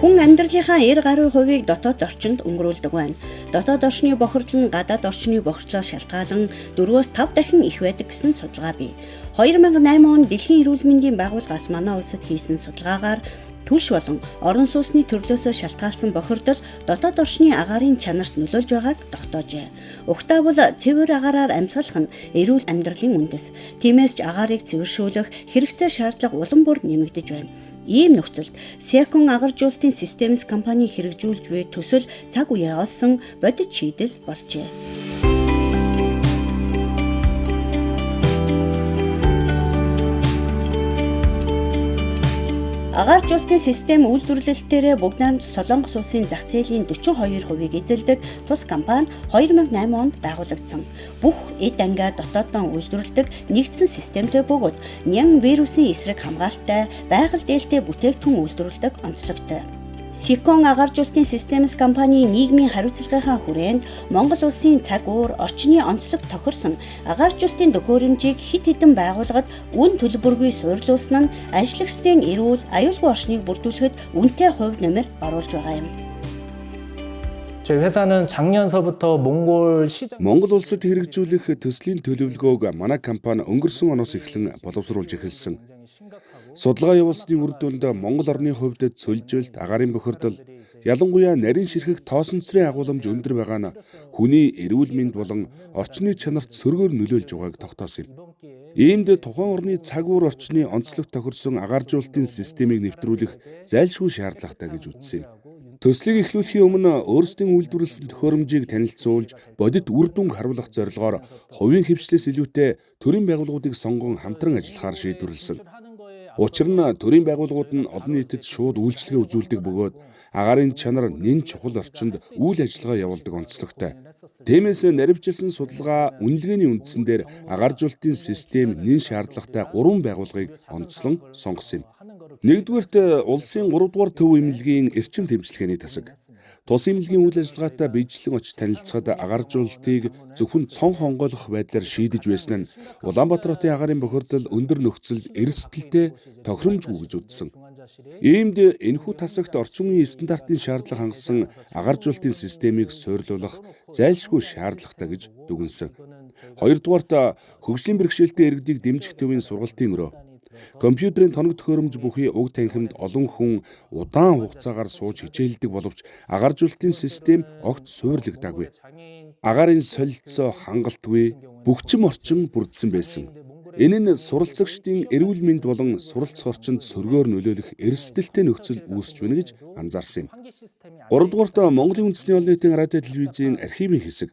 Хүн амьдралынхаа 90% дотоод орчинд өнгөрүүлдэг байна. Дотоод орчны бохирдол нь гадаад орчны бохирдлоос шалтгаалan 4-5 дахин их байдаг гэсэн судалгаа бий. 2008 онд Дэлхийн эрүүл мэндийн байгууллагаас манай улсад хийсэн судалгаагаар түлш болон орон сууцны төрлөөсөө шалтгаалсан бохирдол дотоод орчны агаарын чанарт нөлөөлж байгааг тогтоожээ. Угтаа бол цэвэр агаараар амьсгалах нь эрүүл амьдралын үндэс. Тиймээс ч агаарыг цэвэршүүлэх хэрэгцээ шаардлага улам бүр нэмэгдэж байна. Ийм нөхцөлд Seacon агаржуулалтын Systems компани хэрэгжүүлж буй төсөл цаг үеэ олсон бодит шийдэл болжээ. Агааржуулалтын систем үйлдвэрлэлтээрээ бүгд найрамд Солонгос улсын зах зээлийн 42%-ийг эзэлдэг тус компани 2008 онд байгуулагдсан. Бүх эд ангиа дотооддон үйлдвэрлэдэг нэгдсэн системтэй бөгөөд нян вирусын эсрэг хамгаалалттай байгаль дээлтэй бүтээгдэхүүн үйлдвэрлэдэг онцлогтой. Seacon агааржуулалтын Systems компани нийгмийн хариуцлагынхаа хүрээнд Монгол улсын цаг уур орчны онцлог тохирсон агааржуулалтын төхөөрөмжийг хэд хэдэн байгууллагад үн төлбөргүй суйрлуулсан нь ажиллагчдын эрүүл аюулгүй орчныг бүрдүүлэхэд үнэтэй хувь нэмэр оруулж байгаа юм. 저희 회사는 작년서부터 몽골 улсад хэрэгжүүлэх төслийн төлөвлөгөөг манай компани өнгөрсөн оноос эхлэн боловсруулж эхэлсэн. Судалгаа явуулсны үр дүнд Монгол орны хувьд цөлжилт, агаарын бохирдол, ялангуяа нарийн ширхэг тоосонцрын агуулмж өндөр байгаа нь хүний эрүүл мэнд болон орчны чанарт сөргөөр нөлөөлж байгааг тогтоосон юм. Иймд тухайн орны цаг уур орчны онцлог тохирсон агааржуулалтын системийг нэвтрүүлэх зайлшгүй шаардлагатай гэж үзсэн юм. Төслийг эхлүүлэхийн өмнө өөрсдийн үйлдвэрлэсэн төхөөрөмжийг танилцуулж, бодит үр дүнг харуулах зорилгоор хувийн хвшлээс илүүтэй төрийн байгууллагуудыг сонгон хамтран ажиллахаар шийдвэрлэсэн. Учир нь төрийн байгууллагууд нь олон нийтэд шууд үйлчлэгээ үзүүлдэг бөгөөд агаарын чанар нэн чухал орчинд үйл ажиллагаа явуулдаг онцлогтой. Тиймээс наривчилсан судалгаа үнэлгээний үндсэн дээр агааржуулалтын систем нэн шаардлагатай 3 байгууллагыг онцлон сонгосон юм. Нэгдүгээрт улсын 3 дугаар төв эмнэлгийн эрчим тэмцлэгээний тасаг. Тус эмнэлгийн үйл ажиллагаатай биежилэн очиж танилцахад агааржуулалтыг зөвхөн цон хонгойлох байдлаар шийдэж байсан нь Улаанбаатар хотын агаарын бохирдол өндөр нөхцөлд эрсдэлтэй тохиромжгүй гэж үзсэн. Иймд энэхүү тасагт орчин үеийн стандартын шаардлага хангасан агааржуулалтын системийг суйрлуулах зайлшгүй шаардлагатай гэж дүгнэсэн. Хоёрдугаарт хөгжлийн бэрхшээлтэй иргэдийг дэмжих төвийн сургалтын өрөө. Компьютерийн тоног төхөөрөмж бүхий уг танхимд олон хүн удаан хугацаагаар сууж хичээлдэг боловч агааржуулалтын систем огт суйрлагдаагүй. Агаарын солилцоо хангалтгүй, бөхчим орчин бүрдсэн байсан. Энэ нь суралцагчдын эрүүл мэнд болон суралцах орчинд сөргөөр нөлөөлөх эрсдэлтэй нөхцөл үүсч байна гэж анзаарсан юм. 3 дугаарт Монголын үндэсний олон нийтийн радио телевизийн архивын хэсэг.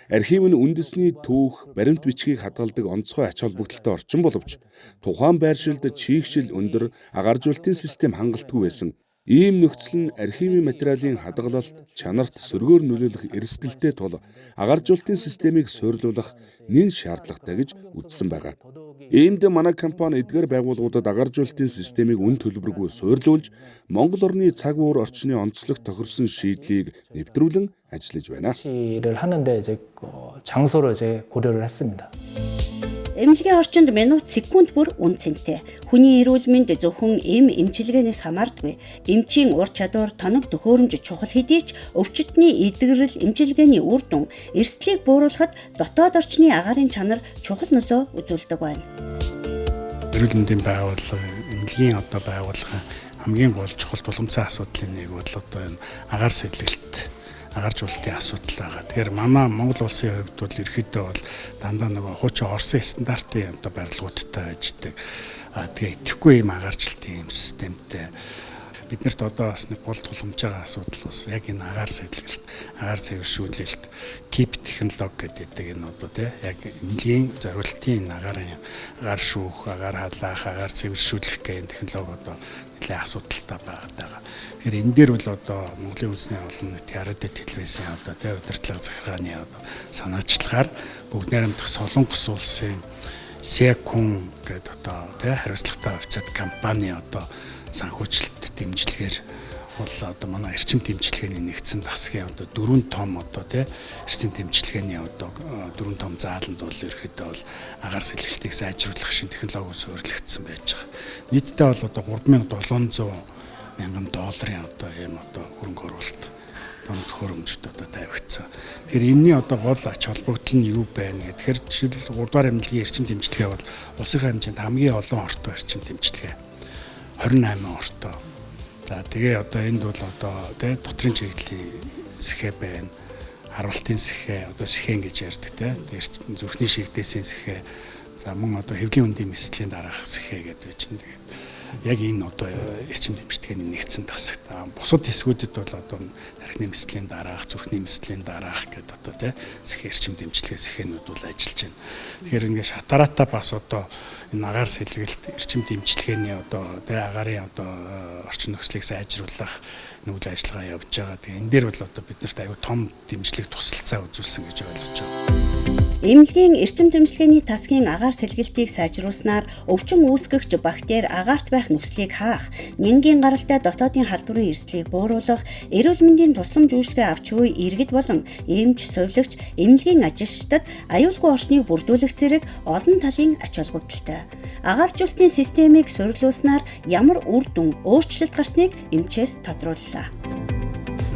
Архив нь үндэсний түүх, баримт бичгийг хадгалдаг онцгой ач холбогдолтой орчин боловч тухайн байршилд чийгшил өндөр агааржуулалтын систем хангалтгүй байсан. Ийм нөхцөл нь архивын материалын хадгалалт, чанарт сөргөөр нөлөөлөх эрсдэлтэй тул агааржуулалтын системийг суйрлуулах нэн шаардлагатай гэж үзсэн байгаа. Иймд манай компани эдгээр байгууллагуудад агааржуулалтын системийг үн төлбөргүй суйрлуулж, Монгол орны цаг уур орчны онцлог тохирсон шийдлийг нэвтрүүлэн ажиллаж байна. 일을 하는데 이제 장소를 이제 고려를 했습니다. Эмнэлгийн орчинд минут, секунд бүр үн цэнтэй. Хүний эрүүл мэнд зөвхөн эмчилгээнээс хамаардаггүй. Эмчийн ур чадвар, тоног төхөөрөмж чухал хэдий ч өвчтний эдгэрэл эмчилгээний үр дүн эрсдлийг бууруулахад дотоод орчны агаарын чанар чухал нөлөө үзүүлдэг байна. Эрүүл мэндийн байгууллага, эмнэлгийн байгууллага хамгийн гол чухал тулгымцсан асуудлын нэг бол энэ агаар сэлгэлт агааржуулалтын асуудал байгаа. Тэгэхээр манай Монгол улсын хувьд бол ерөөхдөө бол дандаа нөгөө хуучин Орсын стандартын барилгуудтай ажилладаг. Тэгээ итгэхгүй юм агаарчлалтын системтэй. Биднэрт одоо бас нэг гол тулгамж байгаа асуудал бас яг энэ агаар сэлгэлт, агаар цэвэршүүлэлт, KIP технологи гэдэг энэ одоо яг эмнэлгийн зориултын агаар шүүх, агаар халаах, агаар цэвэршүүлэх гэх технологи одоо нэлээд асуудалтай байгаа. Тэгэхээр энэ дээр бол одоо Монголын үндэсний олон нийтийн радио телевизийн одоо удирдлага захиргааны одоо санаачлагаар бүгд найрамдах Солонгос улсын Seacon гэдэг одоо хариуцлагатай офицер компани одоо санхүүжилт дэмжлэгээр бол одоо манай эрчим дэмжлэгээний нэгдсэн засгийн одоо 4 том одоо эрчим дэмжлэгээний одоо 4 том зааланд бол ерөөхдөө бол агаар сэлгэлтийг сайжруулах шин технологи суйрлагдсан байж байгаа. Нийтдээ бол одоо 3700 $1,000 одоо ийм одоо хөрөнгө оруулалт томд хөрөмжт одоо тавигдсан. Тэгэхээр энэний одоо гол ач холбогдол нь юу байна гэхээр жишээл 3 дугаар эмнэлгийн эрчим тэмчилгээ бол улсын хэмжээнд хамгийн олон ортой эрчим тэмчилгээ 28 ортой. За тэгээ одоо энд бол одоо тэ дотрын чиглэлийн сэхэ байна. Харуултын сэхэ одоо сэхэн гэж ярьдаг тэ. Зүрхний шигдээсийн сэхэ. За мөн одоо хэвлийн үндийн мэслийн дараах сэхэ гэдэг байж чинь тэгээд яг энэ одоо эрчим тэмчилгээний нэгдсэн тасаг. Бусад хэсгүүдэд бол одоо нархины мэслийн дараах, зүрхний мэслийн дараах гэдэг одоо тэ сэхэ эрчим тэмчилгээ сэхэнүүд бол ажиллаж байна. Тэгэхээр ингээд шатараатаа бас одоо энэ агаар сэлгэлт эрчим тэмчилгээний одоо тэ агарын одоо орчин нөхцөлийг сайжруулах үйл ажиллагаа явж байгаа. Тэгээ энэ дээр бол одоо биднэрт аюу том дэмжлэг тусалцаа үзүүлсэн гэж ойлгож байна. Эмнэлгийн эрчим тэмчилгээний тасгийн агаар сэлгэлтийг сайжруулснаар өвчин үүсгэгч бактери агаарт байх нөхцөлийг хаах, нянгийн гаралтай дотоодын халдварын эрсдлийг бууруулах, эрүүл мэндийн тусламж үйлчилгээ авч буй иргэд болон эмч, сувилагч, эмнэлгийн ажилчдад аюулгүй орчныг бүрдүүлэх зэрэг олон талын ач холбогдолтой. Агааржуулалтын системийг суйрлуулснаар ямар үр дүн, өөрчлөлт гарсныг эмчээс тодрууллаа.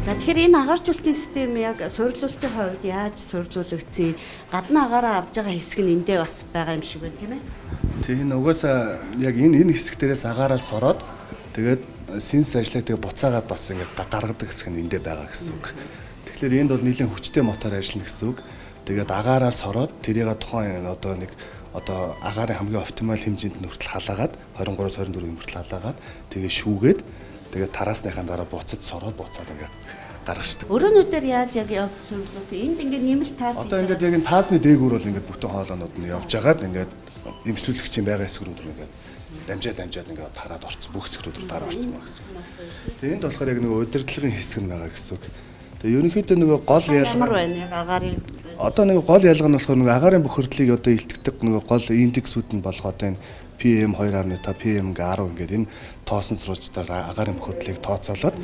За тэгэхээр энэ агааржуулалтын систем яг суйрлуулалтын хувьд яаж суйрлуулагдсан? Гадна агаараа авж байгаа хэсэг нь эндээ бас байгаа юм шиг байна, тийм ээ? Тийм угаасаа яг энэ хэсэг дээрээс агаараа сороод тэгээд синс ажиллаа тэгээд буцаагаад бас ингээд гаргадаг хэсэг нь эндээ байгаа гэсэн үг. Тэгэхээр энд бол нэлээд хүчтэй мотор ажиллана гэсэн үг. Тэгээд агаараа сороод тэрийг тухайн одоо нэг одоо агарын хамгийн оптимал хэмжээнд нь хүртэл халаагаад 23-24 хүртэл халаагаад тэгээд шүүгээд тэгээд тараасныхаа дараа буцаж сороод буцаад ингээд гаргашдаг. Өрөөнүүдээр яаж яг явж суйрлуулсан? Энд ингээд нэмэлт таас. Одоо ингээд яг энэ таасны дээгүүр бол ингээд бүтэн хоолоонууд нь явж агаад ингээд дэмжлүүлэгчийн байгаа хэсгүүд рүү ингээд дамжаад ингээд тараад орсон. Бүх хэсгүүд рүү тараа орсон байна гэсэн. Тэгээд энд болохоор яг нэг удирдлагын хэсэг нь байгаа гэсэн үг. Тэгээд ерөнхийдөө нэг гол ялгаа ямар байна яг агарын одоо нэг гол ялгаа нь болохоор нэг агарын бохирдлыг одоо илтгэдэг нэг гол индексүүд нь болгоод байна. PM 2.5, PM 10 ингээд энэ тоосон сурвалжтаар агарын бохирдлыг тооцоолоод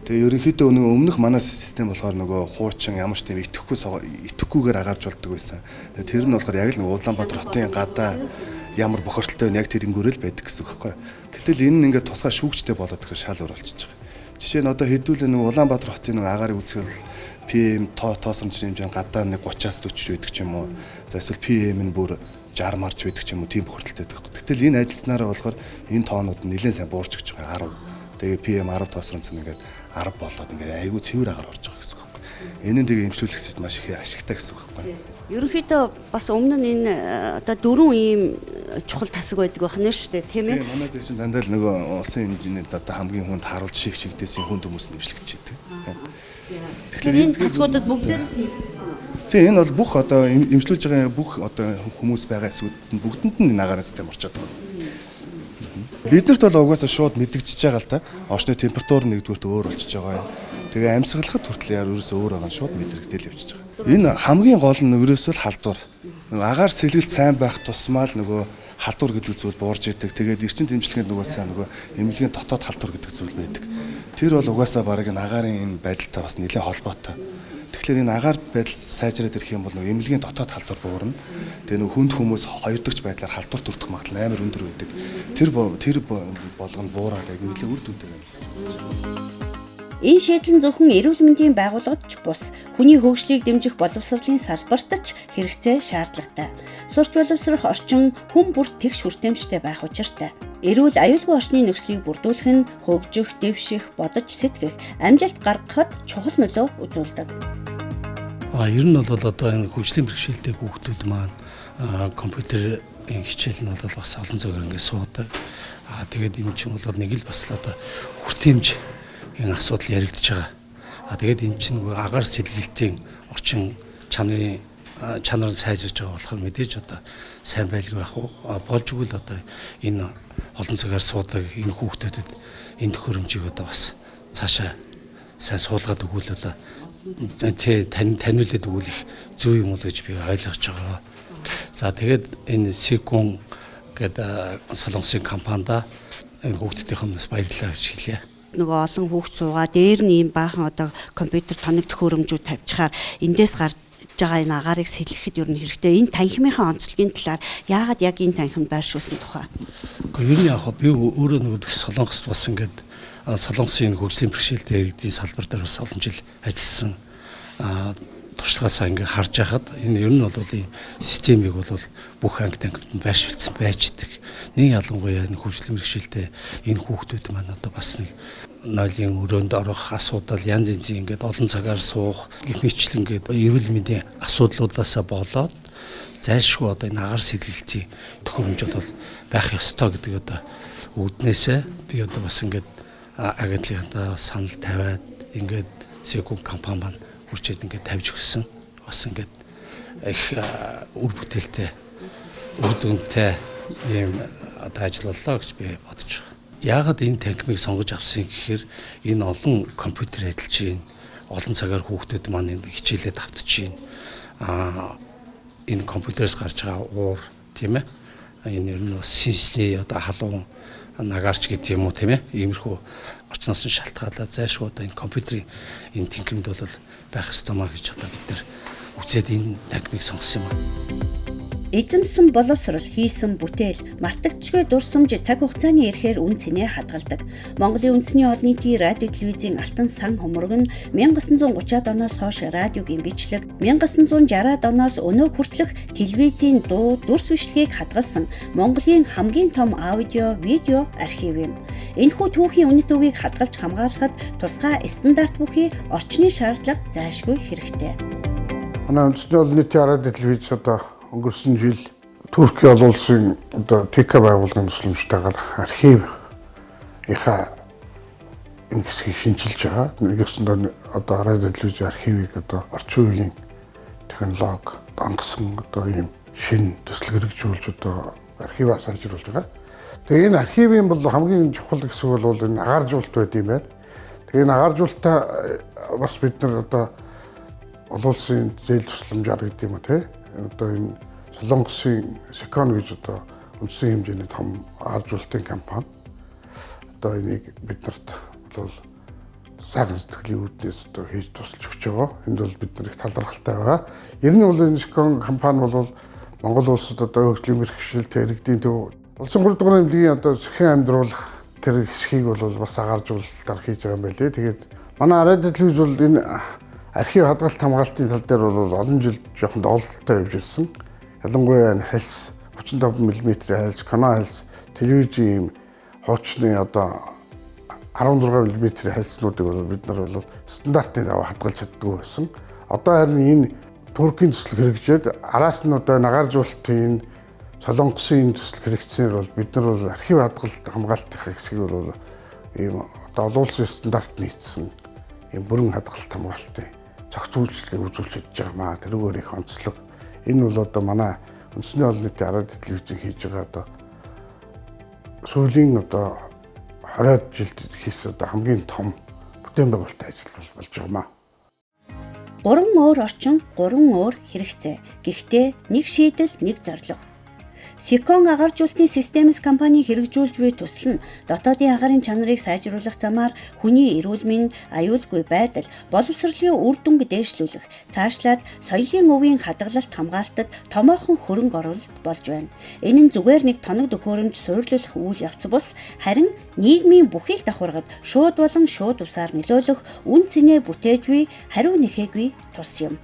тэгээ ерөнхийдөө өмнөх манай систем болохоор нөгөө хуучин ямар ч тийм итгэхгүйгээр агааржуулдаг байсан. Тэр нь болохоор яг л Улаанбаатар хотын гадаа ямар бохирдолтой яг тэрэнгүүрэл байдаг гэсэн үг байхгүй. Гэтэл энэ нь ингээд тусгай шүүгчтэй болоод тэгэхээр шал өөр болчихж байгаа. Жишээ нь одоо хэдүүлээ нөгөө Улаанбаатар хотын нөгөө агарын үзэсгэлэл PM тоосромжийн хэмжээ гадаа нэг 30-аас 40 байдаг ч юм уу. За эсвэл PM нь бүр 60 марж байдаг ч юм уу, тийм бохирдолтой байдаг. Гэтэл энэ ажилтнаараа болохоор энэ тоонууд нь нэлээд сайн буурч гэж байгаа 10. Тэгээ PM 10 тоосронц нь ингээд 10 болоод ингээд айгүй цэвэр агаар орж байгаа гэсэн үг байхгүй. Энэ нь тэгээ эмчлүүлэгчид маш их ашигтай гэсэн үг байхгүй. ерөнхийдөө бас өмнө нь энэ одоо 4 ийм чухал тасаг байдаг байна шүү дээ, тийм ээ. Тийм, манай дээр чинь дандаа л нөгөө улсын хэмжээнд одоо хамгийн хүнд харуулж шигдээсийн хүнд хүмүүс нэмшлэгч байдаг. Тэгэхээр энэ тасгуудад бүгдээр тийм, энэ бол бүх одоо эмчлүүлж байгаа бүх одоо хүмүүс байгаа эсвүүд бүгдэнд нь агарын систем орчод байгаа. Биднэрт бол угаасаа шууд мэдэгдэж байгаа л та. Орчны температур нэгдүгürt өөр болчихж байгаа юм. Тэгээ амьсгалахад хүртэл ерөөсөө өөр байгаа нь шууд мэдрэгдэл явчихж байгаа. Энэ хамгийн гол нь ерөөсөө л халдвар. Нөгөө агаар сэлгэлт сайн байх тусмаа л нөгөө халдвар гэдэг зүйл буурж идэг. Тэгээд эрчим тэмцлэгэнд угаасаа нөгөө эмнэлгийн дотоод халдвар гэдэг зүйл байдаг. Тэр бол угаасаа бараг энэ агарын энэ байдалтай бас нэлээд холбоотой. Тэгэхээр энэ агаар байдал сайжраад ирэх юм бол нөгөө эмнэлгийн дотоод халдвар буурна. Тэгээ нөгөө хүнд хүмүүс хоёрдогч байдлаар халдвар төрөх магадлал амар өндөр байдаг. Тэр болгоно буураад яг нэлээд үр дүнтэй байна гэж үзэж байна. Энэ шийдэл нь зөвхөн эрүүл мэндийн байгууллагад ч бус хүний хөгжлийг дэмжих боловсролын салбарт ч хэрэгцээ шаардлагатай. Сурч боловсрох орчин хүн бүрт тэгш хүртээмжтэй байх учиртай. Эрүүл аюулгүй орчны нөхцөлийг бүрдүүлэх нь хөгжих, дэвших, бодож сэтгэх, амжилт гаргахад чухал нөлөө үзүүлдэг. Ер нь бол одоо энэ хөгжлийн бэрхшээлтэй хүүхдүүд маань компьютерийн хичээл нь бол бас олон зөвөр ингэ суудаг. Тэгээд энэ чинь бол нэг л бас одоо хүртээмж энэ асуудал яригдж байгаа. Тэгээд энэ чинь нөгөө агаар сэлгэлтийн орчин чанар сайжирж байгаа болохоор мэдээж одоо сайн байлгүй байх уу? Болж игэл одоо энэ олон цагаар суудаг энэ хүүхдүүдэд энэ төхөөрөмжийг одоо бас цаашаа сайн суулгаад өгвөл одоо таниулаад өгвөл их зөв юм уу гэж би ойлгож байгаа. За тэгээд энэ Секун гэдэг солонгосын компанида энэ хүүхдүүдийн хүмүүс баярлалаа гэж хэлье. Нөгөө олон хүүхд суугаа дээр нь ийм баахан одоо компьютер тоног төхөөрөмжүүд тавьчихаар эндээс гарч байгаа энэ агаарыг сэлгэхэд ер нь хэрэгтэй. Энэ танхимынхаа онцлогийн талаар яагаад яг энэ танхимд байршуулсан тухай? Гэхдээ ер нь яг би өөрөө нөгөө солонгост бас ингээд Солонгосын хөгжлийн бэрхшээлтэй иргэдийн салбар дээр бас олон жил ажилласан туршлагаасаа ингээ харж байхад энэ ер нь бол ийм системийг бол бүх анги тангид байршуулсан байж идэг. Нэг ялангуяа энэ хөгжлийн бэрхшээлтэй энэ хүүхдүүд маань одоо бас нэг нойлын өрөөнд орох асуудал янз янзын ингээд олон цагаар суух гэх мэтлэн ингээд эрүүл мэндийн асуудлуудаасаа болоод зайлшгүй одоо энэ агаар сэлгэлтийн төхөөрөмж бол байх ёстой гэдэг одоо үүднээсээ би одоо бас ингээд агентлагуудаа санал тавиад ингээд Секунд компани маань үржээд ингээд тавьж өгсөн бас ингээд их үр бүтээлтэй үр дүнтэй ийм одоо ажил боллоо гэж би бодож байна. Яагаад энэ танхимыг сонгож авсан гэхээр энэ олон компьютер ажиллаж байна. Олон цагаар хүүхдүүд маань энэ хичээлээд автаж байна. Энэ компьютерээс гарч байгаа уур тийм ээ. Энэ ер нь синсний одоо халуун нагаарч гэдэг юм уу тийм ээ. Иймэрхүү орчноос нь шалтгаалаад зайлшгүй одоо энэ компьютерийн энэ танхимд бол байх ёстой маа гэж одоо бид нар үзээд энэ танхимыг сонгосон юм аа. Эзэмсэн боловсрол хийсэн бүтээл мартагдчихгүй дурсамж цаг хугацааны эрхээр үн цэнэ хадгалдаг. Монголын үндэсний олон нийтийн радио телевизийн алтан сан хөмөрг нь 1930-ад оноос хойш радиогийн бичлэг, 1960-ад оноос өнөө хүртэлх телевизийн дуу, дүрс бичлэгийг хадгалсан Монголын хамгийн том аудио, видео архив юм. Энэхүү түүхийн үнэт үгийг хадгалж хамгаалахад тусгай стандарт бүхий орчны шаардлага зайлшгүй хэрэгтэй. Манай үндэсний олон нийтийн радио телевиз одоо өнгөрсөн жил Турки олон улсын одоо ТК байгууллагын тусламжтайгаар архивынхаа энэ хэсгийг шинжилж байгаа. Нэгсэндээ одоо радио телевизийн архивыг одоо орчин үеийн технологи дангасан одоо ийм шинэ төсөл хэрэгжүүлж одоо архиваа сайжруулж байгаа. Тэгээ энэ архивын бол хамгийн чухал хэсэг бол энэ агааржуулалт байд юм байна. Тэгээ энэ агааржуулалтаа бас бид нар одоо олон улсын зээл тусламжаар гэдэг юм уу те. Одоо энэ Солонгосын Секон гэж одоо үндсэн хэмжээний том агааржуулалтын компани. Одоо энийг биднэрт бол сайхан сэтгэлийн үүднээс одоо хийж тусалж өгч байгаа. Энд бол бид нар их талархалтай байгаа. Ер нь бол энэ Секон компани бол Монгол улсад одоо хөгжлийн бэрхшээлтэй иргэдийн төв улсын 3 дугаар эмнэлгийн одоо сэхэн амьдруулах тэр хэсгийг бол бас агааржуулалтаар хийж байгаа юм байлээ. Тэгээд манай радио телевиз бол энэ архив хадгалт хамгаалтын тал дээр бол олон жил жоохон доголдолтой явж ирсэн. Ялангуяа энэ хальс 35 мм хальс, канал хальс, телевизийн хуучны одоо 16 мм хальснуудыг бол бид нар бол стандартын дагуу хадгалж чаддгүй байсан. Одоо харин энэ Туркийн төсөл хэрэгжээд араас нь одоо агааржуулалтын Солонгосын төсөл хэрэгжсээр бол бид нар бол архив хадгалт хамгаалтын хэсгийг бол ийм одоо олон улсын стандарт нийцсэн ийм бүрэн хадгалт хамгаалтын цогц үйлчлэгийг үзүүлж чадж байгаа маа. Тэрүүгээр их онцлог. Энэ бол одоо манай үндэсний олон нийтийн радио телевизийн хийж байгаа одоо сүүлийн одоо 20 жилд хийсэн одоо хамгийн том бүтээн байгуулалтын ажил болж байгаа маа. 3 өөр орчин, 3 өөр хэрэгцээ. Гэхдээ нэг шийдэл, нэг зорилго. Секон агааржуулалтын системс компани хэрэгжүүлж буй төсөл нь дотоодын агаарын чанарыг сайжруулах замаар хүний эрүүл мэнд, аюулгүй байдал, боловсролын үр дүнг дээшлүүлэх, цаашлаад соёлын өвийн хадгалалт хамгаалтад томоохон хөрөнгө оруулалт болж байна. Энэ нь зүгээр нэг тоног төхөөрөмж суйрлуулах үйл явц бус, харин нийгмийн бүхий л давхаргад шууд болон шууд усаар нөлөөлөх үн цэнэ бүтээж буй хариу нэхээгүй тус юм.